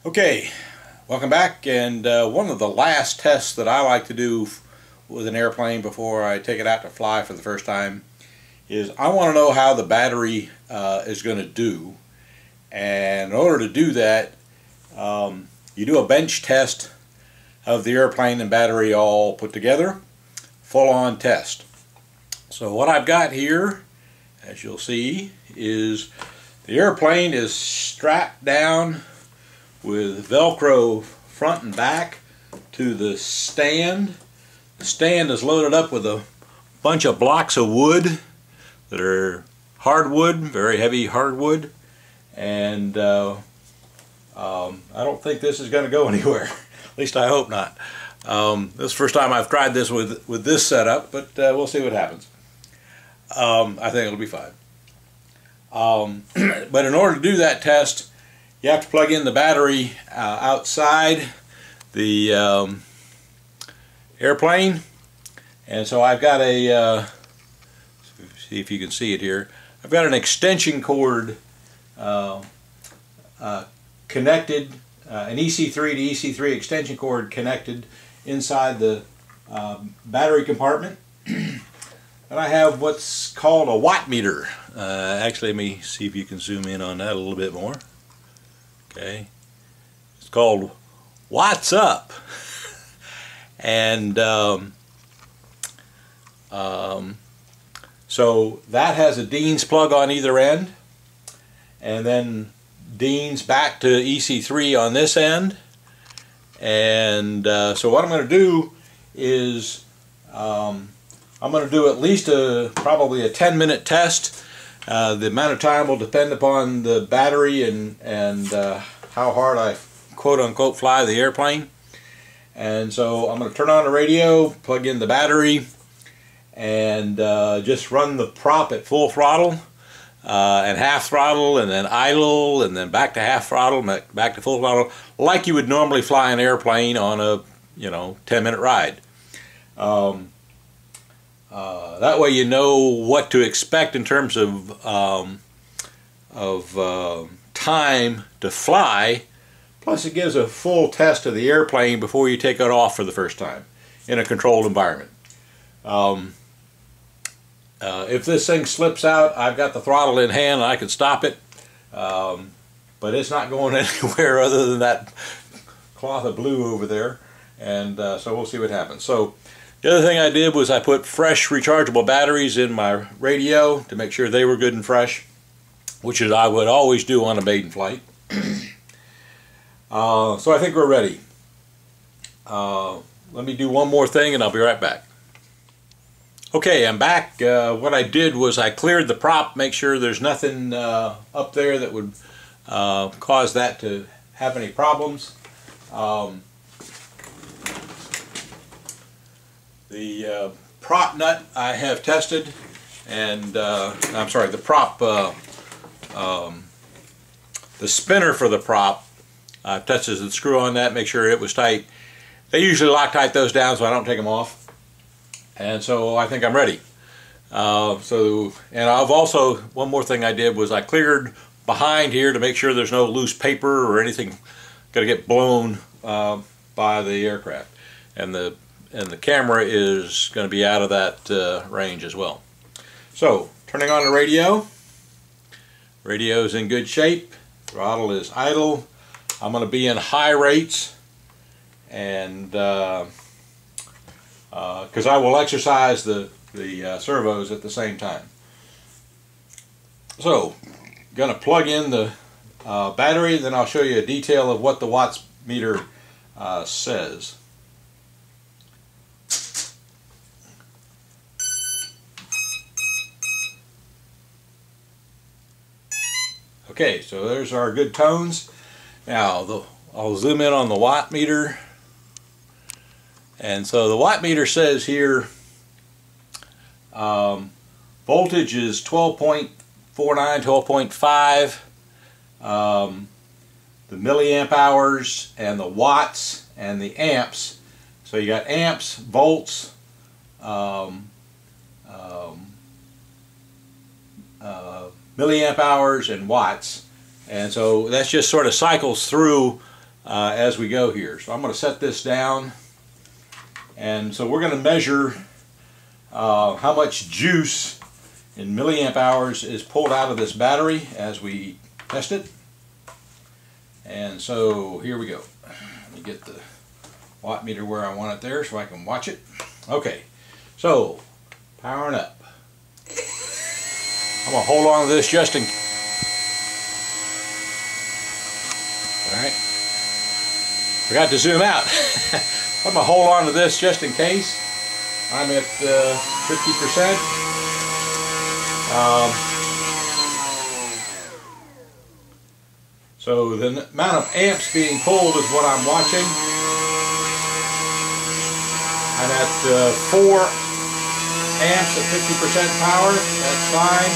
Okay, welcome back, and one of the last tests that I like to do with an airplane before I take it out to fly for the first time is I want to know how the battery is going to do. And in order to do that, you do a bench test of the airplane and battery all put together, full-on test. So what I've got here, as you'll see, is the airplane is strapped down with Velcro front and back to the stand. The stand is loaded up with a bunch of blocks of wood that are hardwood, very heavy hardwood, and I don't think this is going to go anywhere. At least I hope not. This is the first time I've tried this with this setup, but we'll see what happens. I think it'll be fine. But in order to do that test, you have to plug in the battery outside the airplane. And so I've got a, see if you can see it here, I've got an extension cord connected, an EC3 to EC3 extension cord connected inside the battery compartment. And I have what's called a watt meter. Actually, let me see if you can zoom in on that a little bit more. Okay, it's called Watts Up, and so that has a Dean's plug on either end, and then Dean's back to EC3 on this end. And so what I'm going to do is I'm going to do at least probably a 10-minute test. The amount of time will depend upon the battery and how hard I quote-unquote fly the airplane. And so I'm going to turn on the radio, plug in the battery, and just run the prop at full throttle and half throttle, and then idle, and then back to half throttle, back to full throttle, like you would normally fly an airplane on a 10-minute ride. That way you know what to expect in terms of time to fly. Plus it gives a full test of the airplane before you take it off for the first time in a controlled environment. If this thing slips out, I've got the throttle in hand and I can stop it, but it's not going anywhere other than that cloth of blue over there, and so we'll see what happens. So the other thing I did was I put fresh rechargeable batteries in my radio to make sure they were good and fresh, which is I would always do on a maiden flight. So I think we're ready. Let me do one more thing and I'll be right back. Okay, I'm back. What I did was I cleared the prop, make sure there's nothing up there that would cause that to have any problems. The prop nut I have tested, and I'm sorry, the prop, the spinner for the prop, I've tested the screw on that, make sure it was tight. They usually Loctite those down so I don't take them off, and so I think I'm ready. And I've also, one more thing I did was I cleared behind here to make sure there's no loose paper or anything going to get blown by the aircraft, and the camera is going to be out of that range as well. So, turning on the radio. Radio is in good shape. Throttle is idle. I'm going to be in high rates, and because I will exercise the servos at the same time. So, going to plug in the battery, then I'll show you a detail of what the watts meter says. Okay, so there's our good tones. Now I'll zoom in on the watt meter, and so the watt meter says here voltage is 12.49, 12.5, the milliamp hours and the watts and the amps. So you got amps, volts, milliamp hours and watts, and so that just sort of cycles through as we go here. So I'm going to set this down, and so we're going to measure how much juice in milliamp hours is pulled out of this battery as we test it. And so here we go. Let me get the watt meter where I want it there so I can watch it. Okay, so powering up. I'm going to hold on to this just in case. Alright, forgot to zoom out. I'm going to hold on to this just in case. I'm at 50%. So the amount of amps being pulled is what I'm watching. I'm at 4 amps at 50% power. That's fine.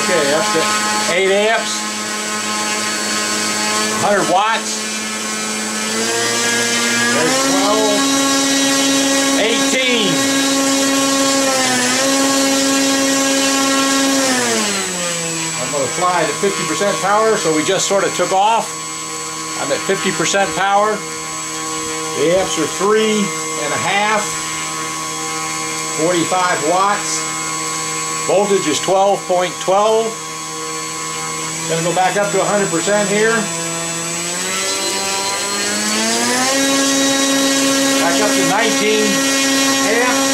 Okay, up to 8 amps. 100 watts. There's 12. 18. I'm going to fly it at 50% power, so we just sort of took off. I'm at 50% power. The amps are 3.5, 45 watts. Voltage is 12.12. Going to go back up to 100% here. Back up to 19 amps,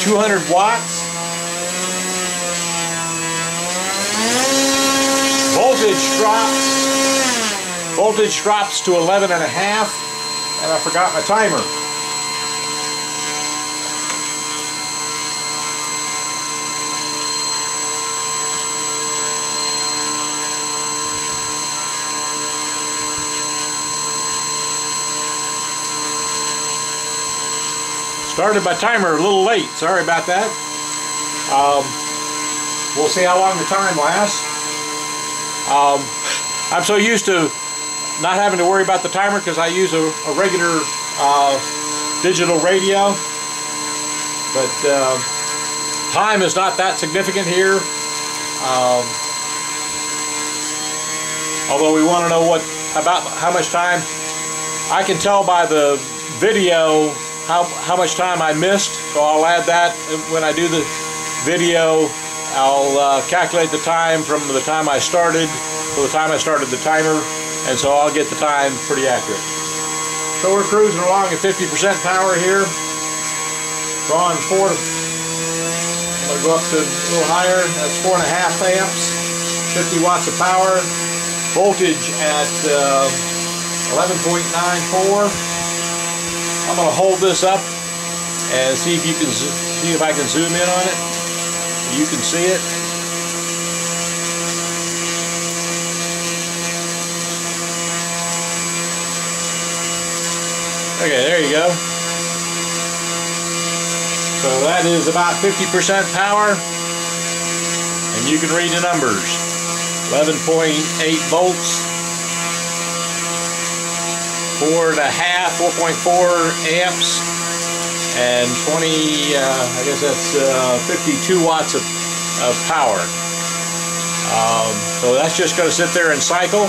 200 watts. Voltage drops to 11.5, and I forgot my timer. Started my timer a little late, sorry about that. We'll see how long the time lasts. I'm so used to not having to worry about the timer because I use a regular digital radio. But time is not that significant here. Although we want to know how much time. I can tell by the video how much time I missed, so I'll add that when I do the video. I'll calculate the time from the time I started to the time I started the timer, and so I'll get the time pretty accurate. So we're cruising along at 50% power here. Drawing 4 to, I'm going to go up to a little higher. That's 4.5 amps, 50 watts of power. Voltage at 11.94. I'm going to hold this up and see if I can zoom in on it. You can see it. Okay, there you go. So that is about 50% power, and you can read the numbers. 11.8 volts. 4.4 amps, and 20, I guess that's 52 watts of power. So that's just going to sit there and cycle.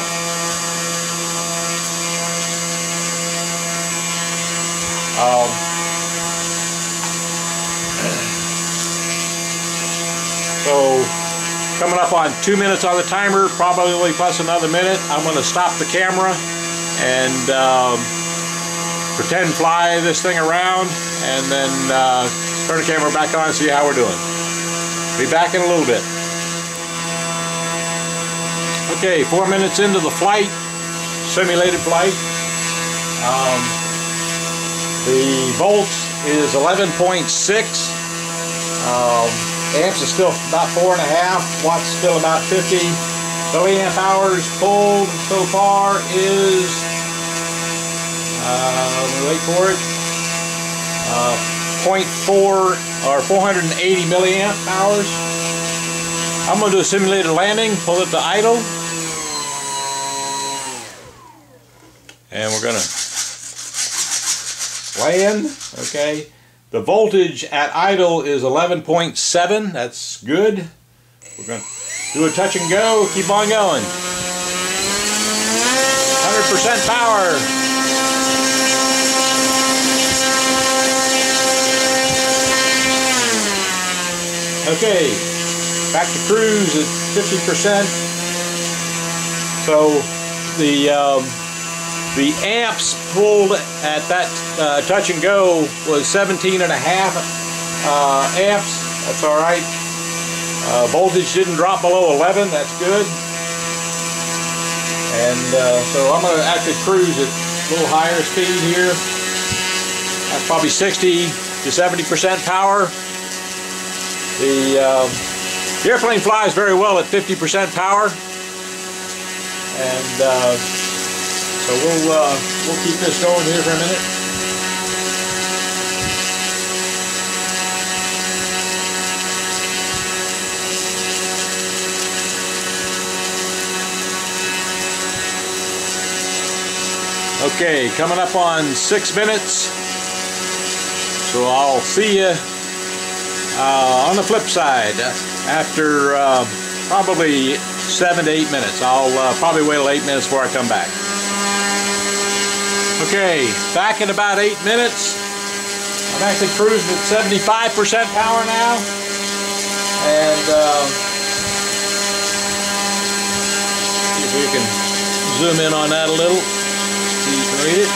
So coming up on 2 minutes on the timer, probably plus another minute. I'm going to stop the camera and pretend fly this thing around, and then turn the camera back on and see how we're doing. Be back in a little bit. Okay, 4 minutes into the flight, simulated flight. The volts is 11.6. Amps is still about 4.5. Watts still about 50. Milliamp hours pulled so far is, wait for it, 0.4 or 480 milliamp hours. I'm going to do a simulated landing, pull it to idle, and we're going to land. Okay, The voltage at idle is 11.7. That's good. We're going to do a touch and go. Keep on going. 100% power. Okay, back to cruise at 50%. So the amps pulled at that touch and go was 17.5 amps. That's all right. Voltage didn't drop below 11. That's good. And so I'm going to actually cruise at a little higher speed here. That's probably 60 to 70% power. The airplane flies very well at 50% power. And so we'll keep this going here for a minute. Okay, coming up on 6 minutes. So I'll see you on the flip side after probably 7 to 8 minutes. I'll probably wait till 8 minutes before I come back. Okay, back in about 8 minutes. I'm actually cruising at 75% power now. And see if we can zoom in on that a little. So you can read it.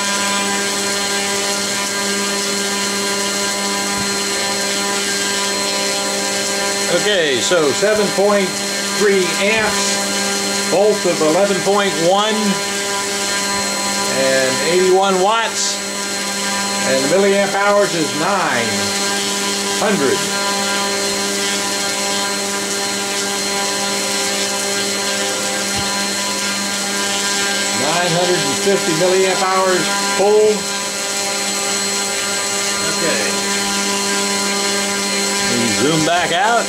Okay, so 7.3 amps, volt of 11.1, and 81 watts, and the milliamp hours is 900. $950 milliamp hours full. Okay. Zoom back out.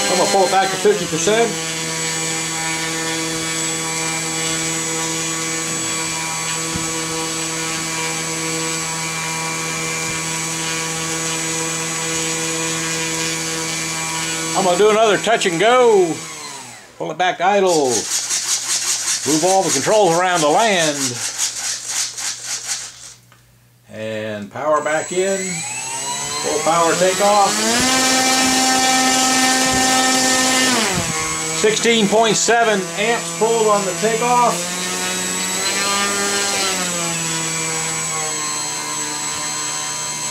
I'm going to pull it back to 50%. I'm going to do another touch and go. Pull it back to idle. Move all the controls around the land. And power back in. Full power takeoff. 16.7 amps pulled on the takeoff.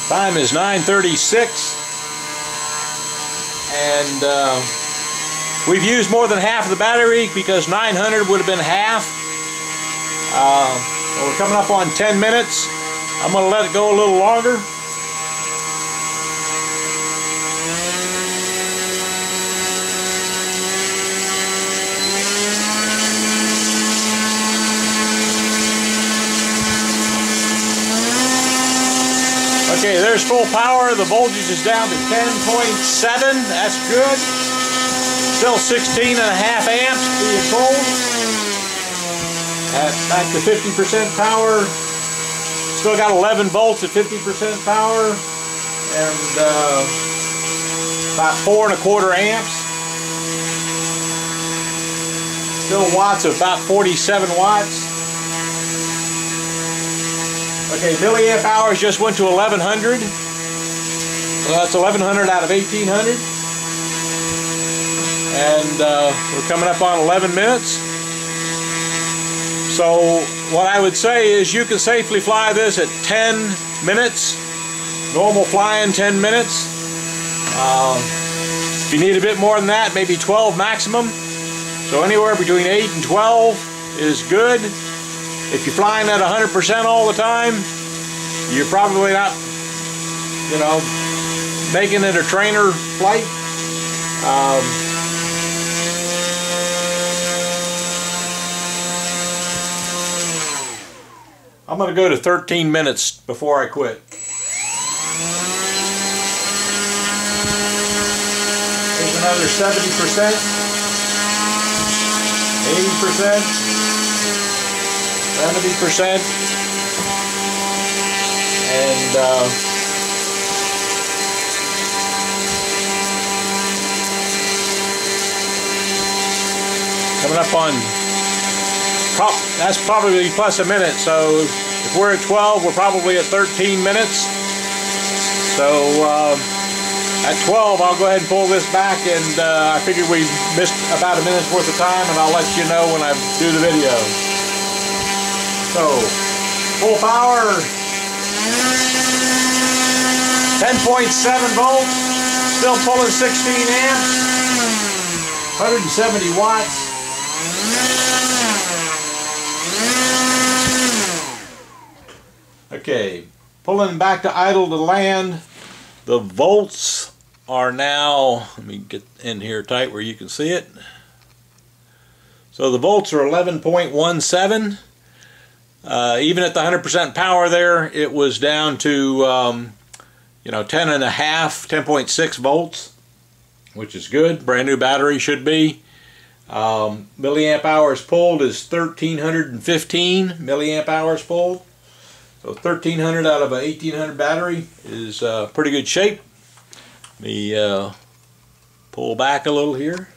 Time is 9:36. And we've used more than half of the battery because 900 would have been half. We're coming up on 10 minutes. I'm going to let it go a little longer. Okay, there's full power. The voltage is down to 10.7. That's good. Still 16.5 amps being pulled. Back to 50% power. Still got 11 volts at 50% power. And about 4.25 amps. Still watts of about 47 watts. Okay, milliamp hours just went to 1100. So that's 1100 out of 1800. And we're coming up on 11 minutes. So what I would say is you can safely fly this at 10 minutes. Normal flying 10 minutes. If you need a bit more than that, maybe 12 maximum. So anywhere between 8 and 12 is good. If you're flying at 100% all the time, you're probably not, you know, making it a trainer flight. I'm going to go to 13 minutes before I quit. There's another 70%, 80%. 70%, And coming up on, that's probably plus a minute, so if we're at 12, we're probably at 13 minutes. So at 12, I'll go ahead and pull this back, and I figured we missed about a minute's worth of time, and I'll let you know when I do the video. So, full power, 10.7 volts, still pulling 16 amps, 170 watts. Okay, pulling back to idle to land. The volts are now, let me get in here tight where you can see it. So the volts are 11.17. Even at the 100% power there, it was down to 10.6 volts, which is good. Brand new battery should be. Milliamp hours pulled is 1315 milliamp hours pulled. So 1300 out of an 1800 battery is pretty good shape. Let me pull back a little here.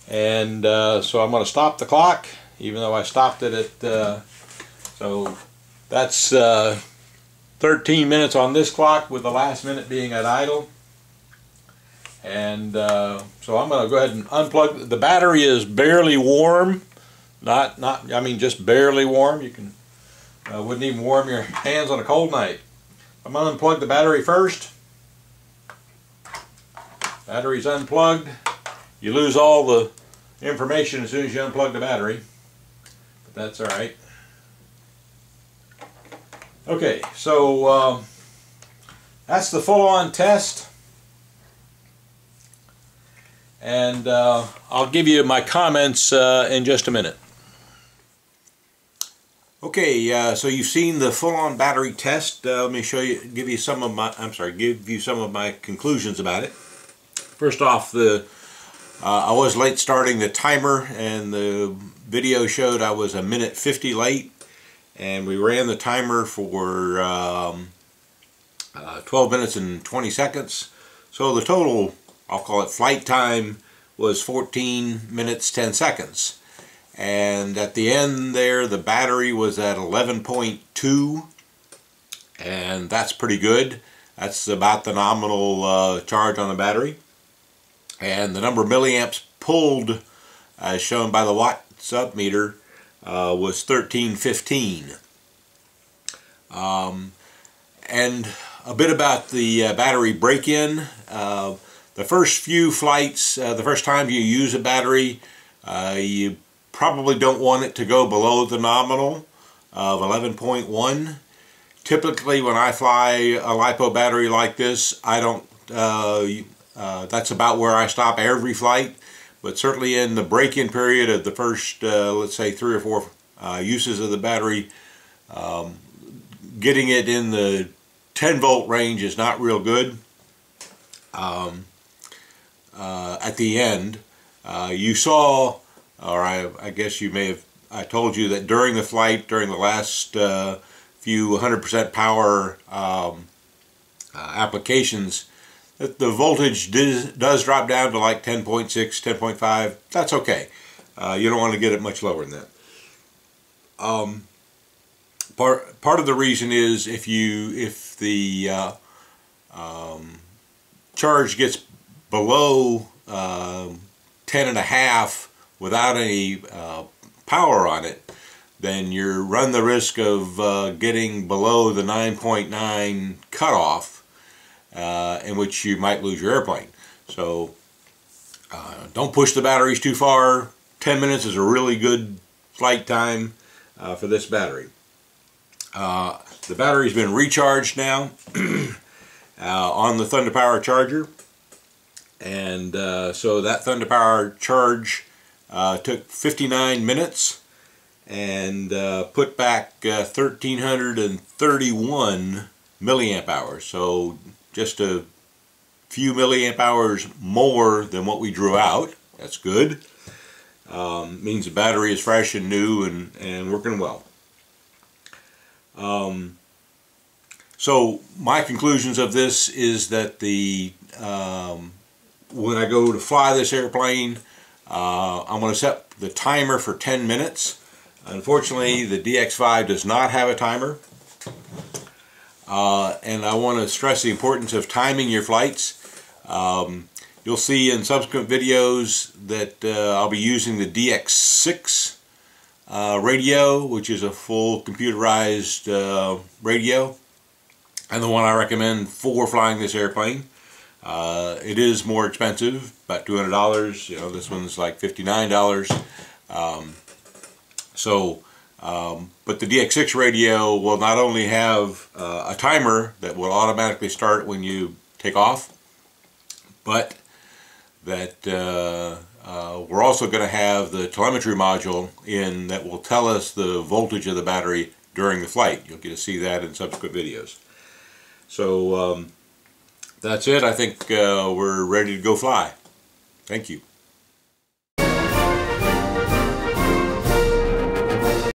And so I'm going to stop the clock, even though I stopped it at, so that's 13 minutes on this clock, with the last minute being at idle. And so I'm going to go ahead and unplug. The battery is barely warm, I mean just barely warm. You can wouldn't even warm your hands on a cold night. I'm going to unplug the battery first. Battery's unplugged. You lose all the information as soon as you unplug the battery, but that's all right. Okay, so that's the full-on test, and I'll give you my comments in just a minute. Okay, so you've seen the full-on battery test. Let me show you, give you some of my conclusions about it. First off, I was late starting the timer, and the video showed I was 1:50 late, and we ran the timer for 12 minutes and 20 seconds. So the total, I'll call it flight time, was 14 minutes 10 seconds. And at the end there, the battery was at 11.2, and that's pretty good. That's about the nominal charge on the battery. And the number of milliamps pulled, as shown by the watts up meter, was 1315. And a bit about the battery break-in. The first few flights, the first time you use a battery, you probably don't want it to go below the nominal of 11.1. Typically when I fly a LiPo battery like this, I don't, that's about where I stop every flight, but certainly in the break-in period of the first, let's say 3 or 4 uses of the battery, getting it in the 10 volt range is not real good. At the end, you saw, or I guess you may have, I told you that during the flight, during the last few 100% power applications, that the voltage does drop down to like 10.6, 10.5. That's okay. You don't want to get it much lower than that. Part of the reason is if the charge gets below 10.5 without any power on it, then you run the risk of getting below the 9.9 cutoff, in which you might lose your airplane. So don't push the batteries too far. 10 minutes is a really good flight time for this battery. The battery's been recharged now on the Thunder Power charger, and so that Thunder Power charge took 59 minutes and put back 1331 milliamp hours. So just a few milliamp hours more than what we drew out. That's good. Means the battery is fresh and new and working well. So my conclusions of this is that when I go to fly this airplane, I'm going to set the timer for 10 minutes. Unfortunately, the DX5 does not have a timer. And I want to stress the importance of timing your flights. You'll see in subsequent videos that I'll be using the DX6 radio, which is a full computerized radio, and the one I recommend for flying this airplane. It is more expensive, about $200. You know, this one's like $59. But the DX6 radio will not only have a timer that will automatically start when you take off, but that we're also going to have the telemetry module in that will tell us the voltage of the battery during the flight. You'll get to see that in subsequent videos. So that's it. I think we're ready to go fly. Thank you.